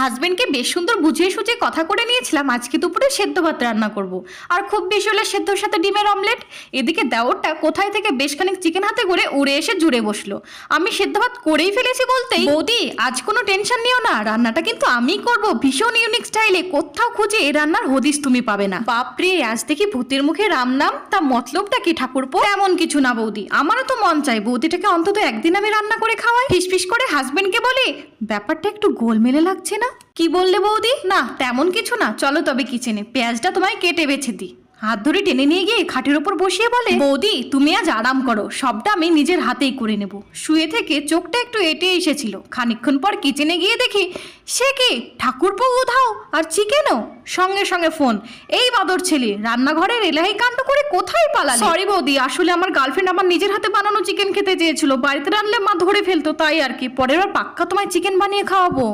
হাজবেন্ডকে বেশ সুন্দর বুঝিয়ে সুঝিয়ে কথা করে নিয়েছিলাম আজকে দুপুরে সেদ্ধ ভাত রান্না করব। আর খুব বেশি হলে সেদ্ধর সাথে ডিমের অমলেট। এদিকে দেওরটা কোথায় থেকে বেশ খানিক চিকেন হাতে করে উড়ে এসে জুড়ে বসলো। আমি সেদ্ধ ভাত করেই ফেলেছি বলতেই, বৌদি আজ কোনো টেনশন নিও না, রান্নাটা কিন্তু আমিই করব ভীষণ ইউনিক স্টাইলে, কোথাও খুঁজে এই রান্নার হদিস তুমি পাবে না। বাপরে, আজ দেখি ভূতের মুখে রাম নাম, তা মতলবটা কি ঠাকুরপো? এমন কিছু না বৌদি, আমারও তো মন চাই বৌদিটাকে অন্তত একদিন আমি রান্না করে খাওয়াই। ফিসফিস করে হাজবেন্ডকে বলে, ব্যাপারটা একটু গোলমেলে লাগছে না? কি বললে বৌদি? না তেমন কিছু না, চলো তবে কিচেনে, পেঁয়াজটা তোমায় কেটে বেছে দিই। হাত ধরে টেনে নিয়ে গিয়ে খাটের ওপর বসিয়ে বলে, বৌদি তুমি আজ আরাম করো, সবটা আমি নিজের হাতেই করে নেব। শুয়ে থেকে চোখটা একটু এঁটে এসেছিল, খানিকক্ষণ পর কিচেনে গিয়ে দেখি সে কি ঠাকুরপো উধাও, আর চিকেনও। সঙ্গে সঙ্গে ফোন, এই বাদর ছেলে রান্নাঘরের এলাহি কাণ্ড করে কোথায় পালালে? সরি বৌদি, আসলে আমার গার্লফ্রেন্ড আমার নিজের হাতে বানানো চিকেন খেতে চেয়েছিল, বাড়িতে রানলে মা ধরে ফেলতো, তাই আর কি। পরের বার পাক্কা তোমায় চিকেন বানিয়ে খাওয়াবো।